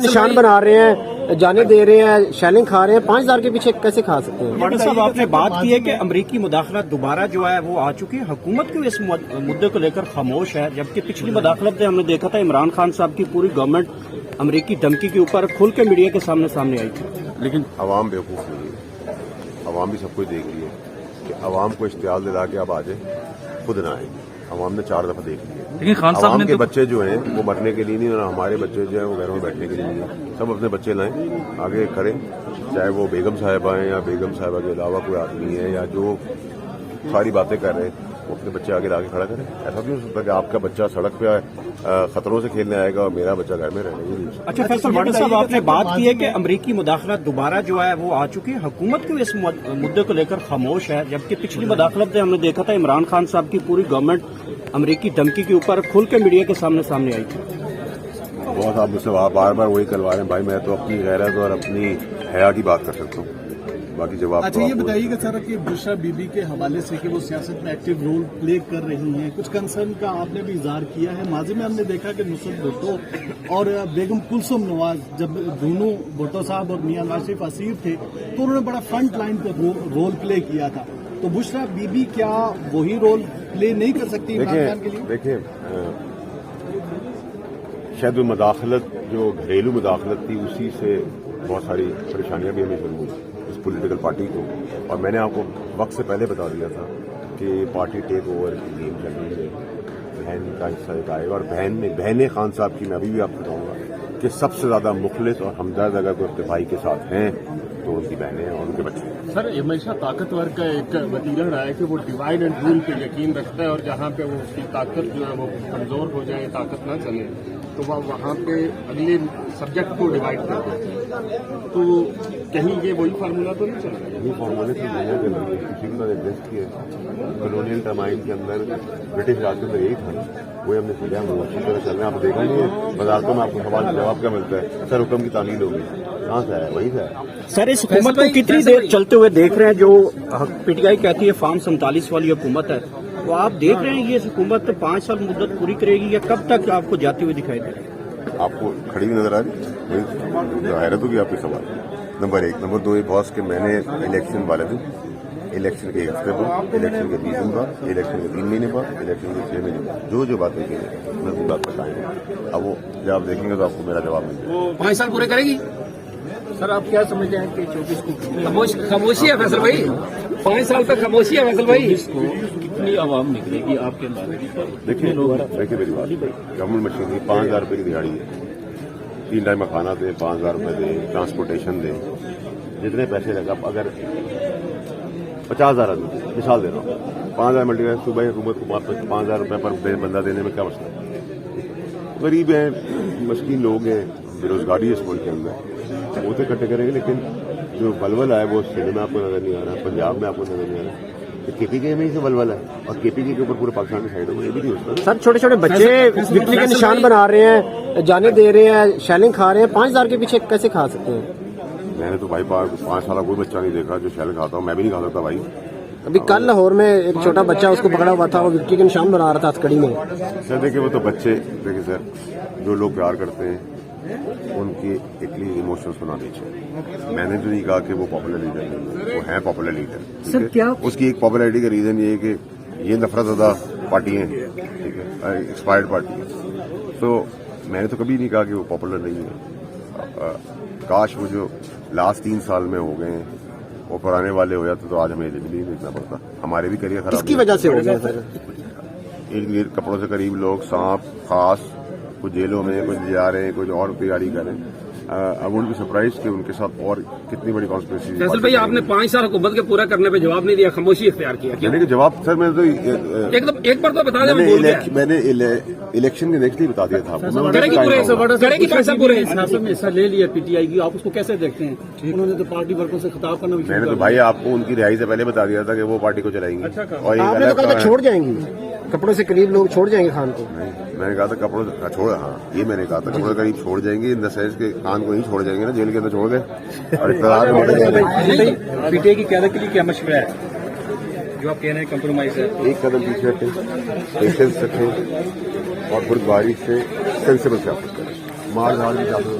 निशान बना रहे हैं, जाने दे रहे हैं, शेलिंग खा रहे हैं, 5,000 के पीछे कैसे खा सकते हैं? डॉक्टर साहब, आपने बात की है कि अमरीकी मुदाखलत दोबारा जो है वो आ चुकी है। हुकूमत क्यों इस मुद्दे को लेकर खामोश है, जबकि पिछली मुदाखलत हमने देखा था इमरान खान साहब की पूरी गवर्नमेंट अमरीकी धमकी के ऊपर खुल के मीडिया के सामने आई थी। लेकिन अवाम बेवकूफ़ नहीं है, अवाम भी सब कुछ देख रही है कि अवाम को इश्तियाल दिला के अब आ जाए, खुद ना आए। अवाम ने 4 दफा देख लिया। लेकिन खान साहब अवाम ने के तो बच्चे जो हैं वो मरने के लिए नहीं, और हमारे बच्चे जो हैं वो घरों में बैठने के लिए नहीं है। सब अपने बच्चे लाएं, आगे खड़े, चाहे वो बेगम साहिबा हैं या बेगम साहिबा के अलावा कोई आदमी है या जो सारी बातें कर रहे हैं, वो अपने बच्चे आगे लाके खड़ा करें। ऐसा नहीं हो सकता कि आपका बच्चा सड़क पे खतरों से खेलने आएगा और मेरा बच्चा घर में रहेगा। अच्छा फैसल भट्ट साहब, आपने बात की है कि अमरीकी मुदाखलत दोबारा जो है वो आ चुकी है। हुकूमत क्यों इस मुद्दे को लेकर खामोश है, जबकि पिछली मुदाखलत हमने देखा था इमरान खान साहब की पूरी गवर्नमेंट अमरीकी धमकी के ऊपर खुल के मीडिया के सामने आई थी। बहुत आप मुझसे बार बार वही करवा रहे हैं भाई। मैं तो अपनी गैरत और अपनी हया की बात कर सकता हूँ, बाकी जवाब। अच्छा, ये बताइएगा सर कि बुशरा बीबी के हवाले से कि वो सियासत में एक्टिव रोल प्ले कर रही हैं, कुछ कंसर्न का आपने भी इजहार किया है। माजी में हमने देखा कि नुसरत भुट्टो और बेगम कुलसुम नवाज, जब दोनों भुट्टो साहब और मियां आसिफ असीर थे तो उन्होंने बड़ा फ्रंट लाइन पर रोल प्ले किया था। तो बुशरा बीबी क्या वही रोल प्ले नहीं कर सकती इमरान खान के लिए? देखिए, शायद वो मुदाखलत जो घरेलू मुदाखलत थी उसी से बहुत सारी परेशानियां भी हमें शुरू हुई इस पॉलिटिकल पार्टी को। और मैंने आपको वक्त से पहले बता दिया था कि पार्टी टेक ओवर की गेम चल रही है, बहन का हिस्सा एक आएगा। और बहन खान साहब की मैं अभी भी आपको बताऊंगा कि सबसे ज्यादा मुखलिस और हमदर्द अगर कोई अपने भाई के साथ हैं तो उनकी बहनें और उनके बच्चे। सर, हमेशा ताकतवर का एक वतीरा रहा है कि वो डिवाइड एंड रूल पे यकीन रखता है, और जहाँ पे वो उसकी ताकत जो है वो कमजोर हो जाए, ताकत ना चले, तो वह वहाँ पे अगले सब्जेक्ट को डिवाइड कर देते हैं। तो कहीं ये वही फार्मूला तो नहीं चल रहा है? यही फार्मूले से दुनिया के अंदर किसी के साथ एडजस्ट किया। कॉलोनियल टाइम के अंदर ब्रिटिश राज के अंदर यही था, वही हमने सीखा। हम अच्छी तरह चल रहे हैं। आप देखा नहीं है वजारतों में आपको सवाल जवाब क्या मिलता है? सर हुक्म की तामील होगी, कहाँ से है? वही से है। सर, इस हुकूमत को कितनी देर चलते हुए देख रहे हैं? जो पीटीआई कहती है फार्म 47 वाली हुकूमत है, तो आप देख रहे हैं ये हुकूमत 5 साल मुद्दत पूरी करेगी या कब तक आपको जाती हुई दिखाई दे रही है? आपको खड़ी हुई नजर आ रही? वही हैरत होगी आपके सवाल। नंबर 1। नंबर 2, ये बॉस के मैंने इलेक्शन वाले दिन, इलेक्शन के 1 हफ्ते बाद, इलेक्शन के 20 दिन बाद, इलेक्शन के 3 महीने बाद, इलेक्शन के 6 महीने बाद जो बातें की मैं उसी बात बताएंगे। अब वो जब आप देखेंगे तो आपको मेरा जवाब मिल जाएगा। 5 साल पूरे करेगी? सर, आप क्या समझते हैं कि 24 को खामोशी है फैसल भाई? 5 साल तक खामोशी है फैसल भाई? कितनी आवाम निकलेगी आपके अंदाज? देखिए मेरी बात, गवर्नमेंट मशीनरी 5,000 रुपये की दिहाड़ी है, 3 टाइम का खाना दें, 5,000 रुपये दें, ट्रांसपोर्टेशन दें, जितने पैसे लगा। अब अगर 50,000 आदमी, मिसाल दे रहा हूँ, 5,000 मल्टीप्लाई, सुबह हुकूमत को 5,000 रुपये पर बंदा देने में क्या मसला है? गरीब हैं, मस्कीन लोग हैं, बेरोजगारी है इस मुल्क के अंदर, वो तो इकट्ठे करेंगे। लेकिन जो बलवल है वो सिंध में आपको नजर नहीं आ रहा, पंजाब में आपको नजर नहीं आ रहा। केपीके में ही से बलवल है, और केपीके के ऊपर पूरे पाकिस्तान की साइड हो, ये भी नहीं होता। सर, छोटे छोटे बच्चे विक्ट्री के निशान बना रहे हैं, जाने दे रहे हैं, शेलिंग खा रहे हैं, 5,000 के पीछे कैसे खा सकते हैं? मैंने तो भाई 5 साल कोई बच्चा नहीं देखा जो शेल खाता हूँ। मैं भी नहीं खा सकता भाई। अभी कल लाहौर में एक छोटा बच्चा उसको पकड़ा हुआ था, वो विक्ट्री के निशान बना रहा था हथकड़ी में। सर देखिए, वो तो बच्चे, देखिए सर, जो लोग प्यार करते हैं उनकी इतनी इमोशंस बना दीजिए। मैंने तो नहीं कहा कि वो पॉपुलर लीडर नहीं, वो है पॉपुलर लीडर। सर क्या उसकी एक पॉपुलरिटी का रीजन ये है कि ये नफरत ज़्यादा पार्टी है, ठीक है, एक्सपायर्ड पार्टी है। तो मैंने तो कभी नहीं कहा कि वो पॉपुलर नहीं है। काश वो जो लास्ट 3 साल में हो गए वो पुराने वाले हो जाते तो आज हमें नहीं देखना पड़ता। हमारे भी करियर खराब किसकी वजह से हो गया सर? इर्द कपड़ों से करीब लोग, सांप, खास, कुछ जेलों में, कुछ जा रहे हैं, कुछ और तैयारी कर रहे हैं। आई वुड बी सरप्राइज कि उनके साथ और कितनी बड़ी कॉन्स्पिरेसी। फैसल भाई, आपने 5 साल हुकूमत के पूरा करने पे जवाब नहीं दिया, खामोशी इख्तियार किया। मैंने जवाब सर, मैंने तो एकदम एक बार तो बता दें। मैंने इलेक्शन के नेक्स्ट ही बता दिया था। करेगी 5 साल पूरे सियासत में हिस्सा ले लिया पीटीआई की, आप उसको कैसे देखते हैं? उन्होंने तो पार्टी वर्करों से खिताब करना। मैंने तो भाई आपको उनकी रिहाई से पहले बता दिया था कि वो पार्टी को चलाएंगी। और आपने तो कहा था छोड़ जाएंगी, कपड़ों से करीब लोग छोड़ जाएंगे खान को। नहीं, मैंने कहा था कपड़ों से छोड़, हाँ ये मैंने कहा था कपड़ों से करीब छोड़ जाएंगे, इन द सेंस के खान को नहीं छोड़ जाएंगे ना, जेल के अंदर छोड़ गए और इक़्तिदार में पीटीआई की क़यादत के लिए क्या मशवरा है जो आप कह रहे हैं कंप्रोमाइज है? एक कदम पीछे हटें, पेशेंस रखें और बुर्दबारी से सेंसिबल सियासत करें। मार धाड़ भी जाते